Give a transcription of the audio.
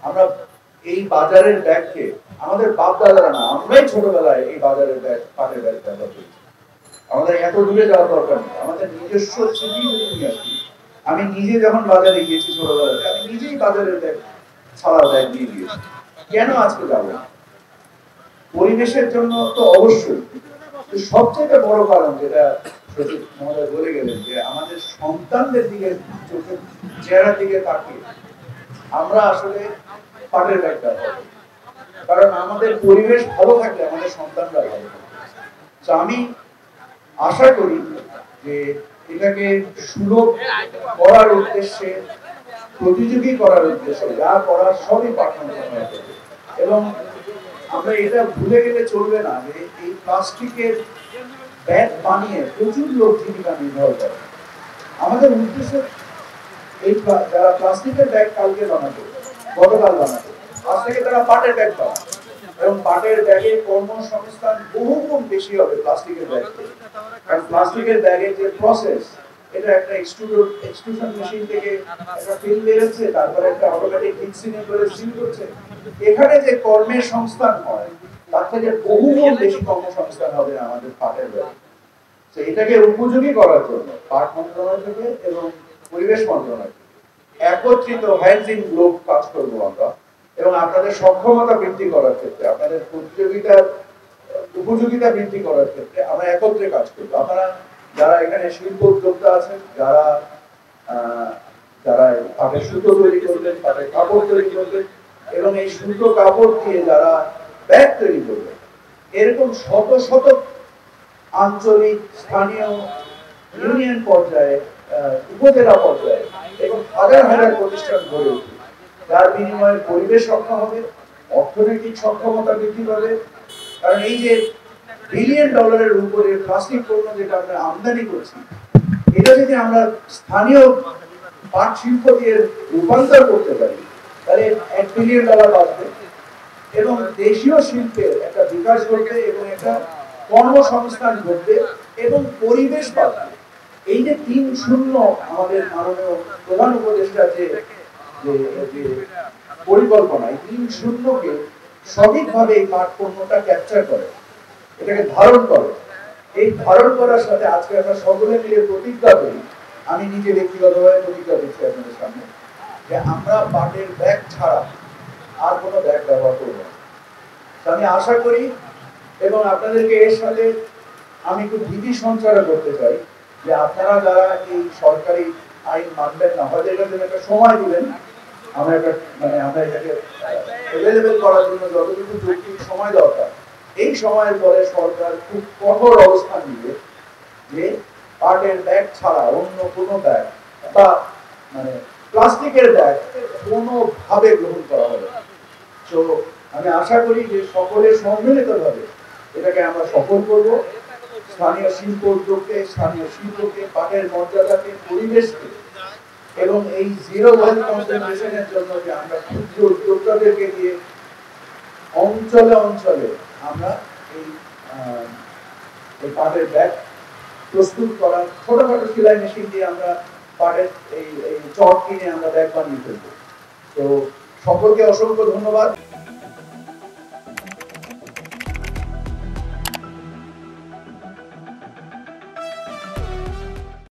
আমরা এই বাজারের ব্যাগকে আমাদের বাপ দাদারা না, আমরাই ছোটবেলায় এই বাজারের ব্যাগ, পাটের ব্যাগ ব্যবহার করেছি। আমাদের এত দূরে যাওয়ার দরকার নেই, আমাদের নিজস্ব স্মৃতি যদি নিয়ে আসি। আমি নিজে যখন বাজারে গিয়েছি ছোটবেলাতে, আমি নিজেই বাজারের ব্যাগ, ছাড়া ব্যাগ নিয়ে গিয়েছি। কেন আজকে যাবো? পরিবেশের জন্য তো অবশ্যই, সবচেয়ে বড় কারণ যেটা সচিব মহোদয় বলে গেলেন, যে আমাদের সন্তানদের দিকে, চোখের চেহারার দিকে তাকিয়ে আমরা আসলে পাটের ব্যাগ ব্যবহার করি। কারণ আমাদের পরিবেশ ভালো থাকলে আমাদের সন্তানরা ভালো থাকবে। তো আমি আশা করি যে এটাকে সুলভ করার উদ্দেশ্যে, প্রতিযোগী করার উদ্দেশ্যে যা করার সবই পাট মন্ত্রণালয় করবে। এবং আমরা এটা ভুলে গেলে চলবে না যে এই প্লাস্টিকের ব্যাগ বানিয়ে প্রচুর লোক জীবিকা নির্বাহ করে। আমাদের উদ্দেশ্য এই যারা প্লাস্টিকের ব্যাগ কালকে বানাতো, গতকাল বানাতো, আজ থেকে তারা পাটের ব্যাগ বানাবে, এবং পাটের ব্যাগের কর্মসংস্থান বহুগুণ বেশি হবে প্লাস্টিকের ব্যাগ থেকে। কারণ প্লাস্টিকের ব্যাগের যে প্রসেস, এটা একটা এক্সট্রুশন মেশিন থেকে একটা ফিল্ম বেরোচ্ছে, তারপরে একটা অটোমেটিক মিক্সিং করে সিল করছে। এখানে যে কর্মের সংস্থান হয় তার থেকে বহুগুণ বেশি কর্মসংস্থান হবে আমাদের পাটের ব্যাগে। তো এটাকে উপযোগী করার জন্য পাট মন্ত্রণালয় থেকে এবং পরিবেশ মন্ত্রণালয় থেকে একত্রিত হ্যান্ডস ইন গ্লোভ কাজ করবো আমরা। এবং আপনাদের সক্ষমতা বৃদ্ধি করার ক্ষেত্রে, আপনাদের প্রতিযোগিতার উপযোগিতা বৃদ্ধি করার ক্ষেত্রে আমরা একত্রে কাজ করবো। আপনারা যারা এখানে শিল্প উদ্যোক্তা আছেন, যারা যারা পাটের সুতো তৈরি করবেন, পাটের কাপড় তৈরি করবেন, এবং এই সুতো কাপড় দিয়ে যারা ব্যাগ তৈরি করবেন, এরকম শত শত আঞ্চলিক, স্থানীয়, ইউনিয়ন পর্যায়ে, উপজেলা পর্যায়ে এবং হাজার হাজার প্রতিষ্ঠান গড়ে উঠবে, যার বিনিময়ে পরিবেশ রক্ষা হবে, অর্থনৈতিক সক্ষমতা বৃদ্ধি পাবে। কারণ এই যে বিলিয়ন ডলারের উপরে প্লাস্টিক পণ্য যেটা আমরা আমদানি করছি, এটা যদি আমরা স্থানীয় পাট শিল্প দিয়ে রূপান্তর করতে পারি, তাহলে $1 বিলিয়ন বাঁচবে, এবং দেশীয় শিল্পের একটা বিকাশ ঘটবে, এবং একটা কর্মসংস্থান ঘটবে, এবং পরিবেশ বাঁচবে। এই যে ৩-০ আমাদের মাননীয় প্রধান উপদেষ্টা যে পরিকল্পনা, এই ৩-০কে সঠিকভাবে এই পাট পণ্যটা ক্যাপচার করে, এটাকে ধারণ করে। এই ধারণ করার সাথে আজকে আমরা সকলে মিলে প্রতিজ্ঞা করি, আমি নিজে ব্যক্তিগতভাবে প্রতিজ্ঞা করছি আপনাদের সামনে, যে আমরা পাটের ব্যাগ ছাড়া আর কোনো ব্যাগ ব্যবহার করব না। আমি আশা করি, এবং আপনাদেরকে এর সাথে আমি একটু ভীতি সঞ্চার করতে চাই, যে আপনারা যারা এই সরকারি আইন মানবেন না, হয়তো এটার জন্য একটা সময় দিবেন, আমরা এটাকে অ্যাভেলেবেল করার জন্য যতটুকু যৌক্তিক সময় দরকার, এই সময়ের পরে সরকার খুব কঠোর অবস্থান নিবে যে পাটের ব্যাগ ছাড়া অন্য কোনো ব্যাগ বা প্লাস্টিকের ব্যাগ কোনোভাবে গ্রহণ করা হবে। তো আমি আশা করি যে সকলে সম্মিলিতভাবে এটাকে আমরা সফল করব। স্থানীয় শিল্প উদ্যোগকে, স্থানীয় শিল্পকে, পাটের মর্যাদাকে, পরিবেশকে, এবং এই জিরো ওয়েলথ কনসেন্ট্রেশনের জন্য যে আমরা ক্ষুদ্র উদ্যোক্তাদেরকে দিয়ে অঞ্চলে অঞ্চলে আমরা এই পাটের ব্যাগ প্রস্তুত করা, ছোটখাটো সেলাই মেশিন দিয়ে আমরা পাটের এই চট কিনে আমরা ব্যাগ বানিয়ে ফেলবো। তো সকলকে অসংখ্য ধন্যবাদ।